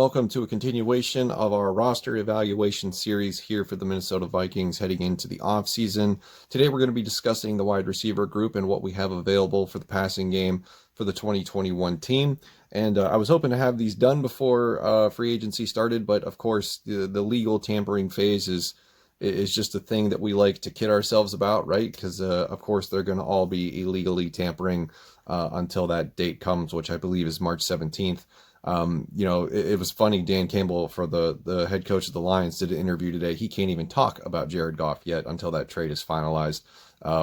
welcome to a continuation of our roster evaluation series here for the Minnesota Vikings heading into the offseason. Today we're going to be discussing the wide receiver group and what we have available for the passing game for the 2021 team. And I was hoping to have these done before free agency started, but of course the legal tampering phase is just a thing that we like to kid ourselves about, right? Because of course they're going to all be illegally tampering until that date comes, which I believe is March 17th. It was funny. Dan Campbell, for the head coach of the Lions, did an interview today. He can't even talk about Jared Goff yet until that trade is finalized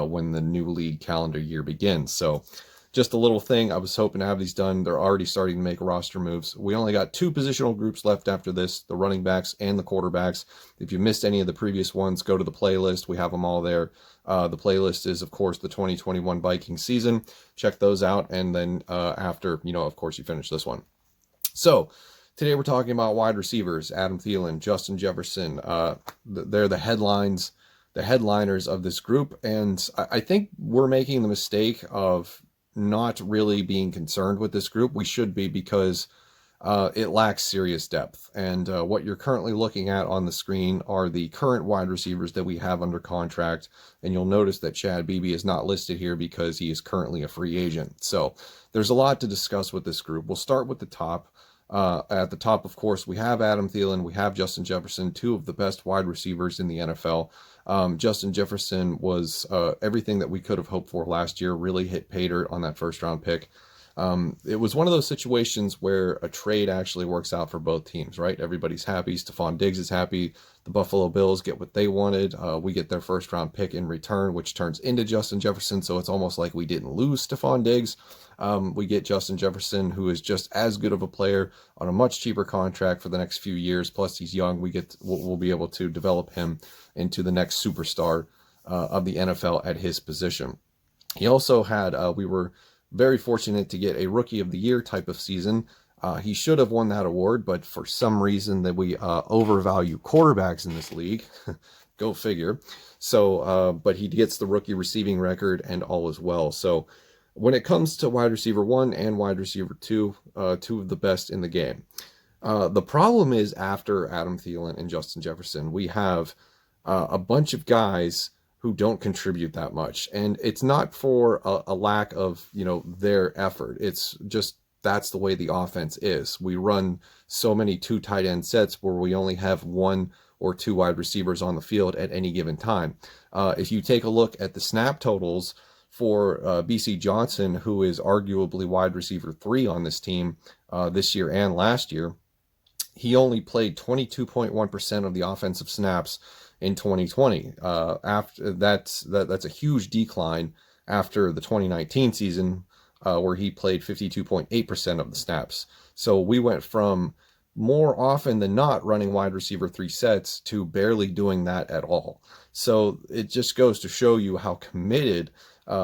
when the new league calendar year begins. So just a little thing. I was hoping to have these done. They're already starting to make roster moves. We only got two positional groups left after this, the running backs and the quarterbacks. If you missed any of the previous ones, go to the playlist. We have them all there. The playlist is, of course, the 2021 Vikings season. Check those out. And then after, of course, you finish this one. So today we're talking about wide receivers, Adam Thielen, Justin Jefferson. They're the headliners of this group. And I think we're making the mistake of not really being concerned with this group. We should be, because it lacks serious depth. And what you're currently looking at on the screen are the current wide receivers that we have under contract. And you'll notice that Chad Beebe is not listed here because he is currently a free agent. So there's a lot to discuss with this group. We'll start with the top. At the top, of course, we have Adam Thielen, we have Justin Jefferson, two of the best wide receivers in the NFL. Justin Jefferson was everything that we could have hoped for last year, really hit pay dirt on that first-round pick. It was one of those situations where a trade actually works out for both teams, right? Everybody's happy. Stephon Diggs is happy. The Buffalo Bills get what they wanted. We get their first-round pick in return, which turns into Justin Jefferson, so it's almost like we didn't lose Stephon Diggs. We get Justin Jefferson, who is just as good of a player on a much cheaper contract for the next few years. Plus, he's young. We'll be able to develop him into the next superstar of the NFL at his position. He also had, we were very fortunate to get a Rookie of the Year type of season. He should have won that award, but for some reason that we overvalue quarterbacks in this league. Go figure. So, but he gets the rookie receiving record and all is well. So when it comes to wide receiver 1 and wide receiver 2, two of the best in the game. The problem is, after Adam Thielen and Justin Jefferson, we have a bunch of guys who don't contribute that much. And it's not for a lack of, their effort. It's just, that's the way the offense is. We run so many 2 tight end sets where we only have 1 or 2 wide receivers on the field at any given time. If you take a look at the snap totals for BC Johnson, who is arguably wide receiver 3 on this team this year and last year, he only played 22.1% of the offensive snaps in 2020. After that's a huge decline after the 2019 season, where he played 52.8% of the snaps. So we went from more often than not running wide receiver 3 sets to barely doing that at all. So it just goes to show you how committed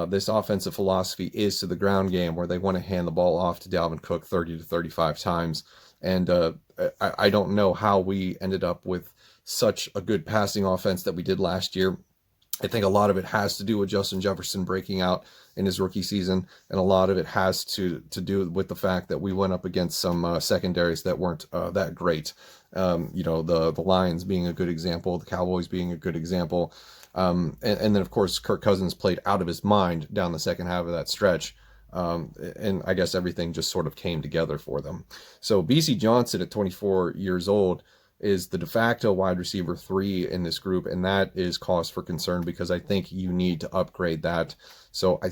this offensive philosophy is to the ground game, where they want to hand the ball off to Dalvin Cook 30 to 35 times. And I don't know how we ended up with such a good passing offense that we did last year. I think a lot of it has to do with Justin Jefferson breaking out in his rookie season, and a lot of it has to do with the fact that we went up against some secondaries that weren't that great. The Lions being a good example, the Cowboys being a good example. And then, of course, Kirk Cousins played out of his mind down the second half of that stretch. And I guess everything just sort of came together for them. So BC Johnson at 24 years old is the de facto wide receiver 3 in this group, and that is cause for concern, because I think you need to upgrade that. So I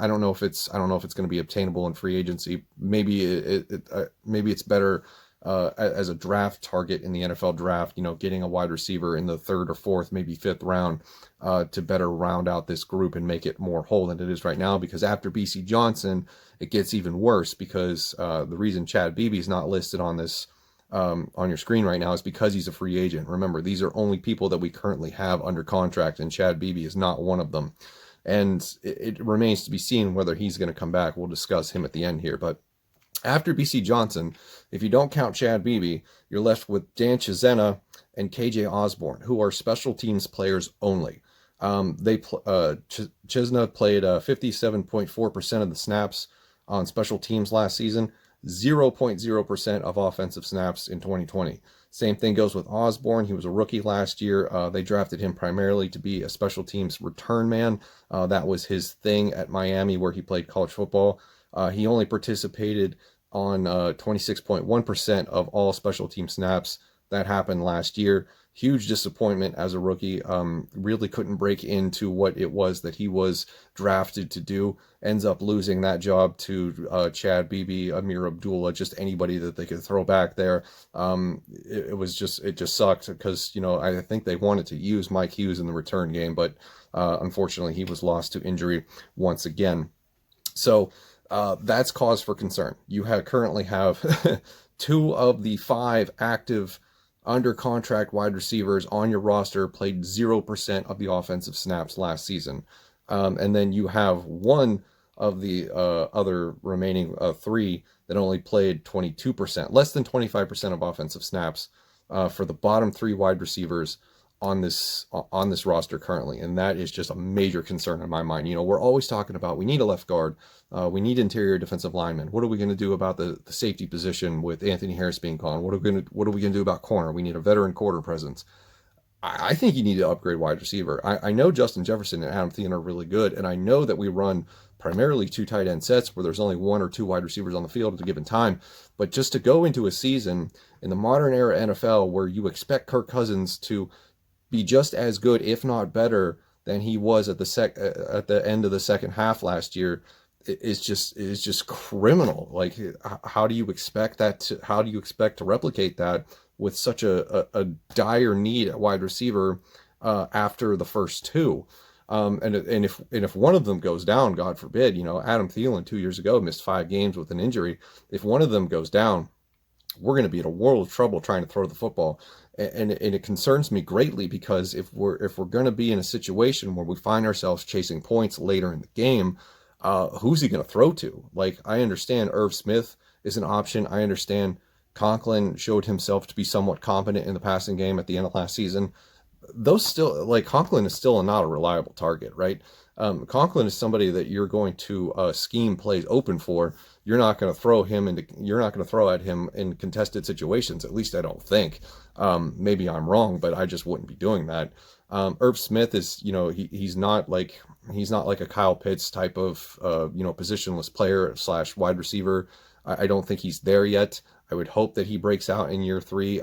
don't know if it's going to be obtainable in free agency. Maybe it's better as a draft target in the NFL draft, getting a wide receiver in the 3rd or 4th, maybe 5th round, to better round out this group and make it more whole than it is right now. Because after BC Johnson, it gets even worse, because the reason Chad Beebe is not listed on this on your screen right now is because he's a free agent. Remember, these are only people that we currently have under contract, and Chad Beebe is not one of them. And it remains to be seen whether he's going to come back. We'll discuss him at the end here. But after BC Johnson, if you don't count Chad Beebe, you're left with Dan Chisena and KJ Osborne, who are special teams players only. Chisena played 57.4% of the snaps on special teams last season. 0.0% of offensive snaps in 2020. Same thing goes with Osborne. He was a rookie last year. They drafted him primarily to be a special teams return man. That was his thing at Miami, where he played college football. He only participated on 26.1% of all special team snaps. That happened last year. Huge disappointment as a rookie. Really couldn't break into what it was that he was drafted to do. Ends up losing that job to Chad Beebe, Amir Abdullah, just anybody that they could throw back there. It just sucked because, I think they wanted to use Mike Hughes in the return game, but unfortunately he was lost to injury once again. So that's cause for concern. You currently have 2 of the 5 active under contract wide receivers on your roster played 0% of the offensive snaps last season. And then you have 1 of the other remaining 3 that only played 22%, less than 25% of offensive snaps for the bottom 3 wide receivers on this roster currently. And that is just a major concern in my mind. We're always talking about, we need a left guard. We need interior defensive linemen. What are we going to do about the safety position with Anthony Harris being gone? What are we going to do about corner? We need a veteran corner presence. I think you need to upgrade wide receiver. I know Justin Jefferson and Adam Thielen are really good, and I know that we run primarily 2 tight end sets where there's only 1 or 2 wide receivers on the field at a given time. But just to go into a season in the modern era NFL where you expect Kirk Cousins to be just as good, if not better, than he was at the end of the second half last year, is just criminal. Like, how do you expect to replicate that with such a dire need at wide receiver after the first 2? And if one of them goes down, God forbid, Adam Thielen 2 years ago missed 5 games with an injury. If one of them goes down, we're going to be in a world of trouble trying to throw the football. And it concerns me greatly, because if we're going to be in a situation where we find ourselves chasing points later in the game, who's he going to throw to? Like, I understand Irv Smith is an option. I understand Conklin showed himself to be somewhat competent in the passing game at the end of last season. Those still, like, Conklin is still not a reliable target, right? Conklin is somebody that you're going to scheme plays open for. You're not going to throw at him in contested situations. At least I don't think. Maybe I'm wrong, but I just wouldn't be doing that. Irv Smith is, he's not like a Kyle Pitts type of, positionless player / wide receiver. I don't think he's there yet. I would hope that he breaks out in year 3.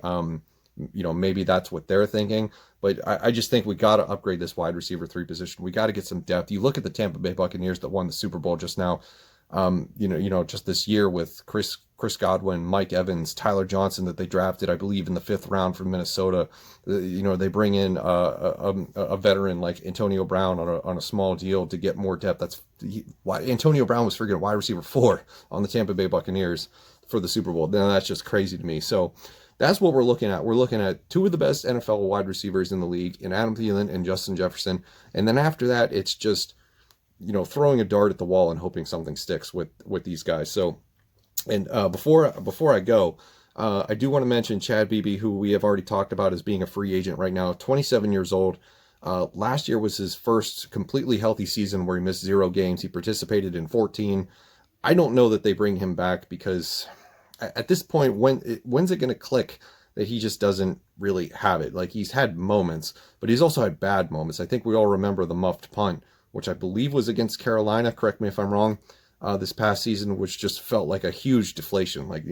Maybe that's what they're thinking, but I just think we got to upgrade this wide receiver 3 position. We got to get some depth. You look at the Tampa Bay Buccaneers that won the Super Bowl just now, just this year with Chris Godwin, Mike Evans, Tyler Johnson that they drafted, I believe, in the 5th round from Minnesota. They bring in a veteran like Antonio Brown on a small deal to get more depth. Antonio Brown was freaking wide receiver 4 on the Tampa Bay Buccaneers for the Super Bowl. Now that's just crazy to me. So that's what we're looking at. We're looking at 2 of the best NFL wide receivers in the league, in Adam Thielen and Justin Jefferson. And then after that, it's just, throwing a dart at the wall and hoping something sticks with these guys. So, and before I go, I do want to mention Chad Beebe, who we have already talked about as being a free agent right now, 27 years old. Last year was his first completely healthy season where he missed 0 games. He participated in 14. I don't know that they bring him back, because at this point, when's it going to click that he just doesn't really have it? Like, he's had moments, but he's also had bad moments. I think we all remember the muffed punt, which I believe was against Carolina. Correct me if I'm wrong. This past season, which just felt like a huge deflation. Like,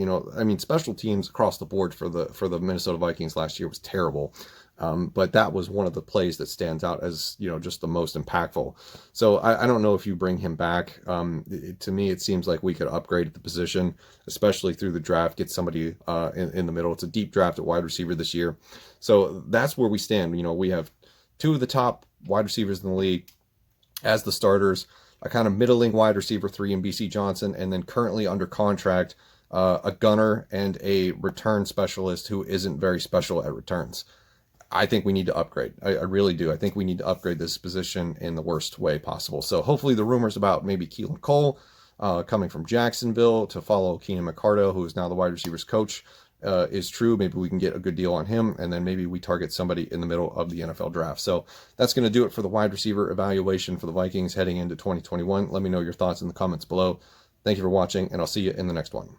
special teams across the board for the Minnesota Vikings last year was terrible. But that was one of the plays that stands out as, just the most impactful. So I don't know if you bring him back. To me, it seems like we could upgrade the position, especially through the draft, get somebody in the middle. It's a deep draft at wide receiver this year. So that's where we stand. We have 2 of the top wide receivers in the league as the starters, a kind of middling wide receiver 3 in BC Johnson, and then currently under contract, a gunner and a return specialist who isn't very special at returns. I think we need to upgrade. I really do. I think we need to upgrade this position in the worst way possible. So hopefully the rumors about maybe Keelan Cole coming from Jacksonville to follow Keenan McCardell, who is now the wide receivers coach, is true. Maybe we can get a good deal on him, and then maybe we target somebody in the middle of the NFL draft. So that's going to do it for the wide receiver evaluation for the Vikings heading into 2021. Let me know your thoughts in the comments below. Thank you for watching, and I'll see you in the next one.